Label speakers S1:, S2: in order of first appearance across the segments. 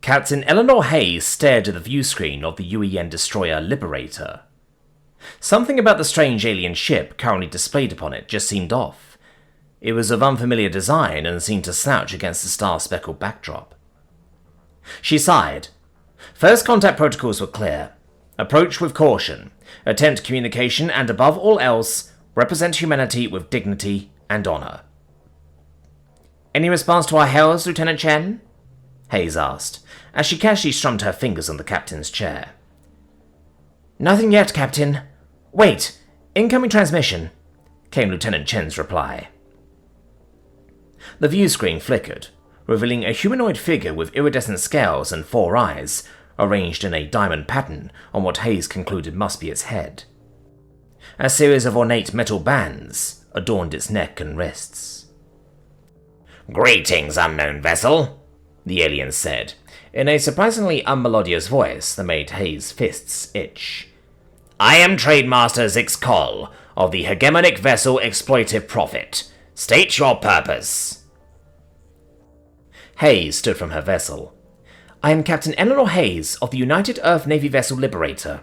S1: Captain Eleanor Hayes stared at the view screen of the UEN destroyer Liberator. Something about the strange alien ship currently displayed upon it just seemed off. It was of unfamiliar design and seemed to slouch against the star-speckled backdrop. She sighed. First contact protocols were clear. Approach with caution. Attempt communication and, above all else, represent humanity with dignity and honor. Any response to our hails, Lieutenant Chen? Hayes asked, as she casually strummed her fingers on the captain's chair. Nothing yet, Captain. Wait, incoming transmission, came Lieutenant Chen's reply. The view screen flickered, revealing a humanoid figure with iridescent scales and 4 eyes, arranged in a diamond pattern on what Hayes concluded must be its head. A series of ornate metal bands adorned its neck and wrists. "Greetings, unknown vessel," the alien said, in a surprisingly unmelodious voice that made Hayes' fists itch. "I am Trademaster Zix Kol, of the hegemonic vessel Exploitive Prophet. State your purpose." Hayes stood from her vessel. "I am Captain Eleanor Hayes of the United Earth Navy vessel Liberator.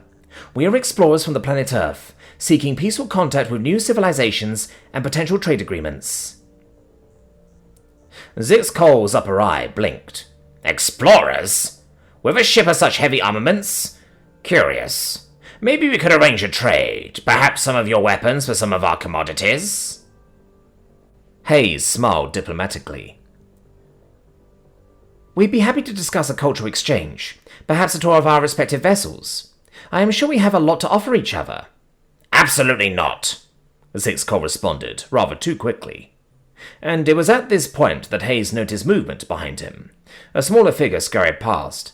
S1: We are explorers from the planet Earth, seeking peaceful contact with new civilizations and potential trade agreements." Zix Kol's upper eye blinked. "Explorers? With a ship of such heavy armaments? Curious. Maybe we could arrange a trade. Perhaps some of your weapons for some of our commodities?" Hayes smiled diplomatically. "We'd be happy to discuss a cultural exchange, perhaps a tour of our respective vessels. I am sure we have a lot to offer each other." "Absolutely not," Zix Kol responded, rather too quickly. And it was at this point that Hayes noticed movement behind him. A smaller figure scurried past,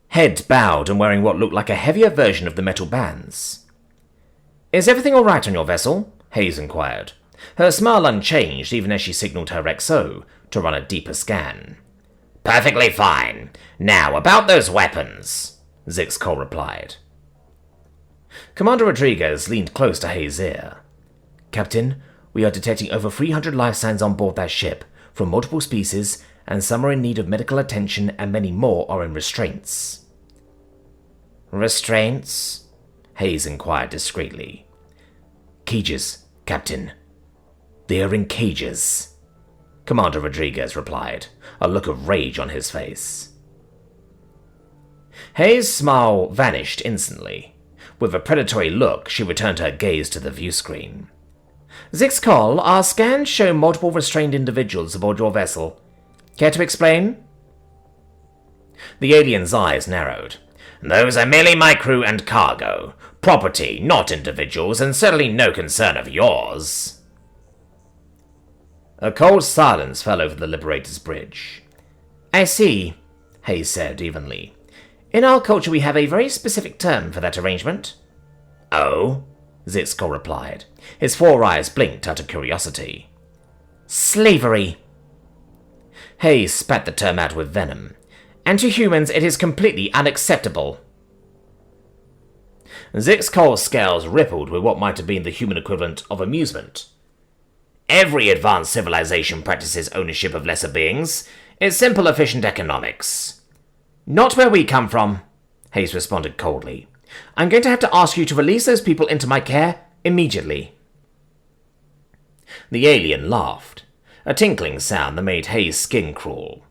S1: head bowed and wearing what looked like a heavier version of the metal bands. "Is everything all right on your vessel?" Hayes inquired, her smile unchanged even as she signaled her XO to run a deeper scan. "Perfectly fine. Now, about those weapons," Zix Kol replied. Commander Rodriguez leaned close to Hayes' ear. "Captain, we are detecting over 300 life signs on board that ship, from multiple species, and some are in need of medical attention and many more are in restraints." "Restraints?" Hayes inquired discreetly. "Cages, Captain. They are in cages," Commander Rodriguez replied, a look of rage on his face. Hayes' smile vanished instantly. With a predatory look, she returned her gaze to the view screen. "Zix Kol, our scans show multiple restrained individuals aboard your vessel. Care to explain?" The alien's eyes narrowed. "Those are merely my crew and cargo. Property, not individuals, and certainly no concern of yours." A cold silence fell over the Liberator's bridge. "I see," Hayes said evenly. "In our culture we have a very specific term for that arrangement." "Oh?" Zix Kol replied. His 4 eyes blinked out of curiosity. "Slavery." Hayes spat the term out with venom. "And to humans it is completely unacceptable." Zix Kol's scales rippled with what might have been the human equivalent of amusement. "Every advanced civilization practices ownership of lesser beings. It's simple, efficient economics." "Not where we come from," Hayes responded coldly. "I'm going to have to ask you to release those people into my care immediately." The alien laughed, a tinkling sound that made Hayes' skin crawl.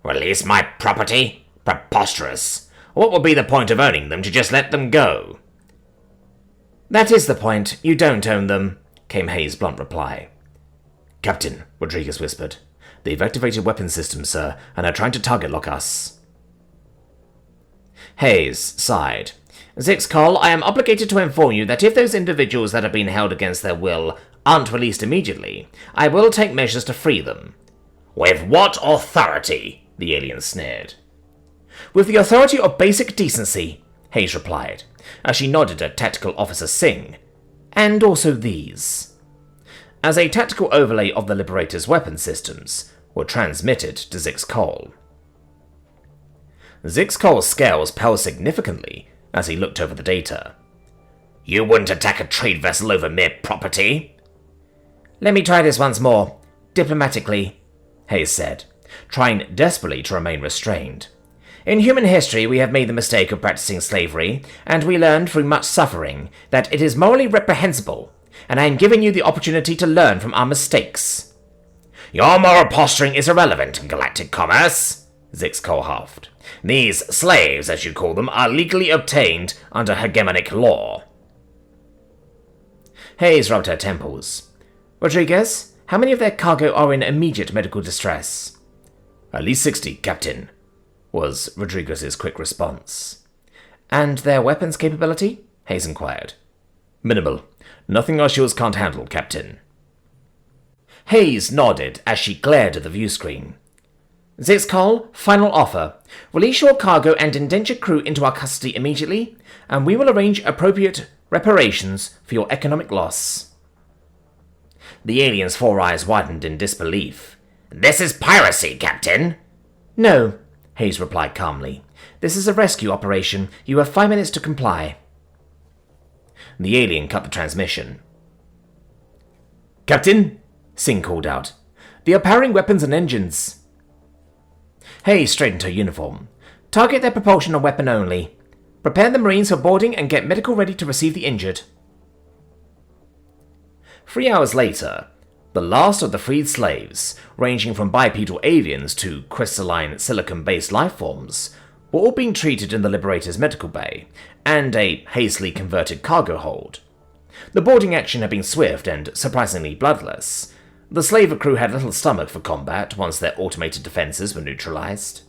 S1: "Release my property? Preposterous. What would be the point of owning them to just let them go?" "That is the point. You don't own them," came Hayes' blunt reply. "Captain," Rodriguez whispered, "they've activated weapon systems, sir, and are trying to target lock us." Hayes sighed. "Zix Kol, I am obligated to inform you that if those individuals that have been held against their will aren't released immediately, I will take measures to free them." "With what authority?" the alien sneered. "With the authority of basic decency," Hayes replied, as she nodded at Tactical Officer Singh. "And also these." As a tactical overlay of the Liberator's weapon systems were transmitted to Zix Kol. Zix Kol's scales fell significantly as he looked over the data. "You wouldn't attack a trade vessel over mere property?" "Let me try this once more, diplomatically," Hayes said, trying desperately to remain restrained. In human history, we have made the mistake of practicing slavery, and we learned through much suffering that it is morally reprehensible, and I am giving you the opportunity to learn from our mistakes. Your moral posturing is irrelevant in galactic commerce, Zix Kol huffed. These slaves, as you call them, are legally obtained under hegemonic law. Hayes rubbed her temples. Rodriguez, how many of their cargo are in immediate medical distress? At least 60, Captain, was Rodriguez's quick response. And their weapons capability? Hayes inquired. Minimal. Nothing our shields can't handle, Captain. Hayes nodded as she glared at the view screen. Zix Kol, final offer. Release your cargo and indentured crew into our custody immediately, and we will arrange appropriate reparations for your economic loss. The alien's four eyes widened in disbelief. This is piracy, Captain! No, Hayes replied calmly. This is a rescue operation. You have 5 minutes to comply. The alien cut the transmission. Captain, Singh called out. They are powering weapons and engines. Hayes straightened her uniform. Target their propulsion and weapon only. Prepare the Marines for boarding and get medical ready to receive the injured. 3 hours later, the last of the freed slaves, ranging from bipedal avians to crystalline silicon-based lifeforms, were all being treated in the Liberator's medical bay and a hastily converted cargo hold. The boarding action had been swift and surprisingly bloodless. The slaver crew had little stomach for combat once their automated defenses were neutralized.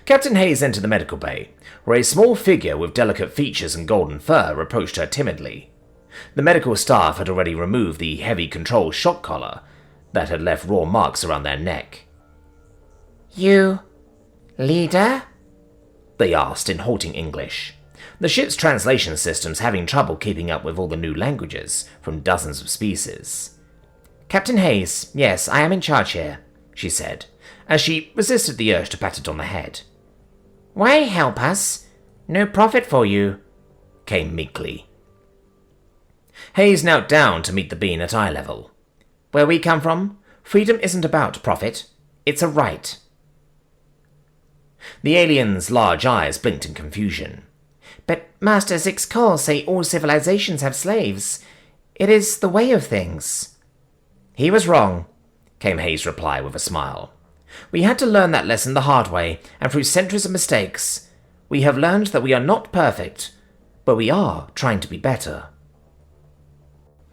S1: Captain Hayes entered the medical bay, where a small figure with delicate features and golden fur approached her timidly. The medical staff had already removed the heavy control shock collar that had left raw marks around their neck. You... leader? They asked in halting English, the ship's translation systems having trouble keeping up with all the new languages from dozens of species. Captain Hayes, yes, I am in charge here, she said, as she resisted the urge to pat it on the head. Why help us? No profit for you, came meekly. Hayes knelt down to meet the being at eye level. Where we come from, freedom isn't about profit, it's a right. The alien's large eyes blinked in confusion. But Master Zix Kol say all civilizations have slaves. It is the way of things. He was wrong, came Hayes' reply with a smile. We had to learn that lesson the hard way, and through centuries of mistakes, we have learned that we are not perfect, but we are trying to be better.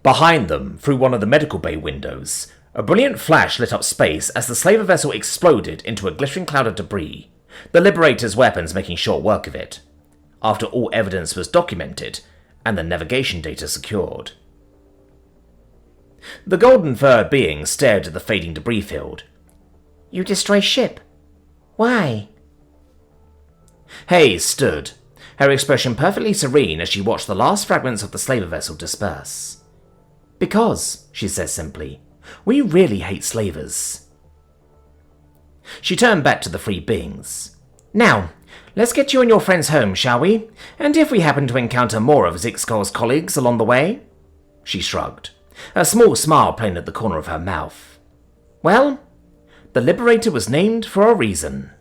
S1: Behind them, through one of the medical bay windows, a brilliant flash lit up space as the slaver vessel exploded into a glittering cloud of debris, the Liberator's weapons making short work of it, after all evidence was documented and the navigation data secured. The golden fur being stared at the fading debris field. You destroy ship? Why? Hayes stood, her expression perfectly serene as she watched the last fragments of the slaver vessel disperse. Because, she says simply, we really hate slavers. She turned back to the free beings. Now, let's get you and your friends home, shall we? And if we happen to encounter more of Zix Kol's colleagues along the way? She shrugged, a small smile playing at the corner of her mouth. Well, the Liberator was named for a reason.